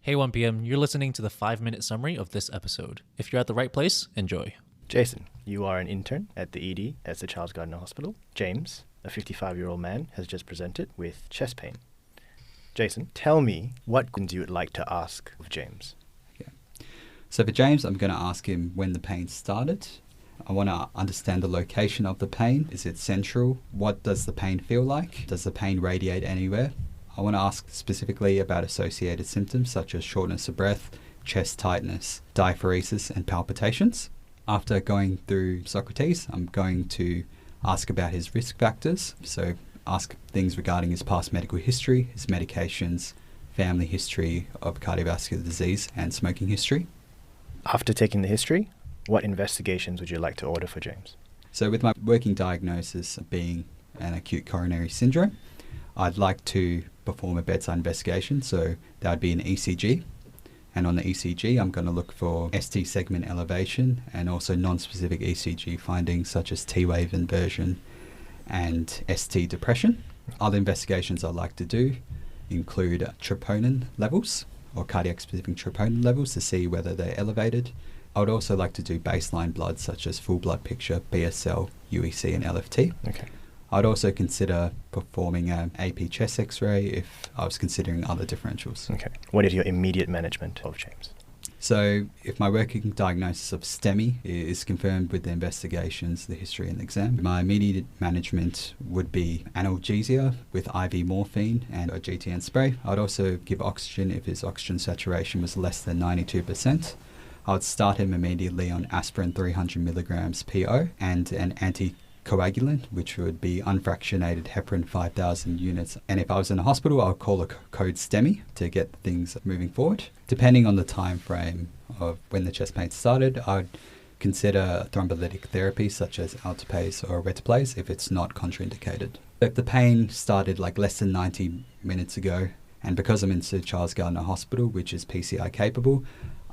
Hey 1PM, you're listening to the 5-minute summary of this episode. If you're at the right place, enjoy. Jason, you are an intern at the ED at the Charles Gardner Hospital. James, a 55-year-old man, has just presented with chest pain. Jason, tell me what questions you would like to ask of James. So for James, I'm going to ask him when the pain started. I want to understand the location of the pain. Is it central? What does the pain feel like? Does the pain radiate anywhere? I want to ask specifically about associated symptoms such as shortness of breath, chest tightness, diaphoresis, and palpitations. After going through Socrates, I'm going to ask about his risk factors. So ask things regarding his past medical history, his medications, family history of cardiovascular disease, and smoking history. After taking the history, what investigations would you like to order for James? So with my working diagnosis being an acute coronary syndrome, I'd like to perform a bedside investigation. So that would be an ECG. And on the ECG, I'm going to look for ST segment elevation and also non-specific ECG findings such as T-wave inversion and ST depression. Other investigations I'd like to do include troponin levels or cardiac-specific troponin levels to see whether they're elevated. I would also like to do baseline blood such as full blood picture, BSL, UEC and LFT. Okay. I'd also consider performing an AP chest X-ray if I was considering other differentials. Okay. What is your immediate management of James? So if my working diagnosis of STEMI is confirmed with the investigations, the history and the exam, my immediate management would be analgesia with IV morphine and a GTN spray. I'd also give oxygen if his oxygen saturation was less than 92%. I would start him immediately on aspirin 300 milligrams PO and an anticoagulant, which would be unfractionated heparin 5,000 units. And if I was in a hospital, I would call a code STEMI to get things moving forward. Depending on the time frame of when the chest pain started, I'd consider thrombolytic therapy such as alteplase or retaplase if it's not contraindicated. If the pain started like less than 90 minutes ago, and because I'm in Sir Charles Gardner Hospital, which is PCI capable,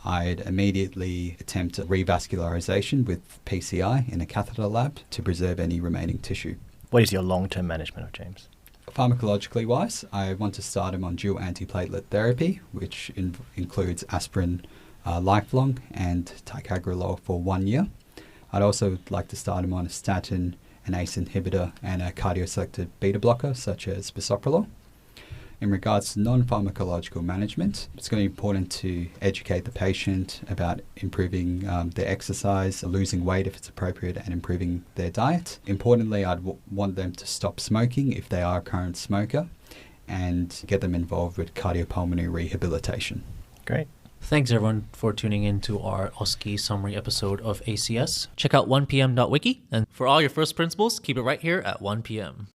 I'd immediately attempt revascularization with PCI in a catheter lab to preserve any remaining tissue. What is your long-term management of James? Pharmacologically wise, I want to start him on dual antiplatelet therapy, which includes aspirin lifelong and ticagrelor for 1 year. I'd also like to start him on a statin, an ACE inhibitor, and a cardioselective beta blocker such as bisoprolol. In regards to non-pharmacological management, it's going to be important to educate the patient about improving their exercise, losing weight if it's appropriate, and improving their diet. Importantly, I'd want them to stop smoking if they are a current smoker and get them involved with cardiopulmonary rehabilitation. Great. Thanks everyone for tuning in to our OSCE summary episode of ACS. Check out 1pm.wiki, and for all your first principles, keep it right here at 1pm.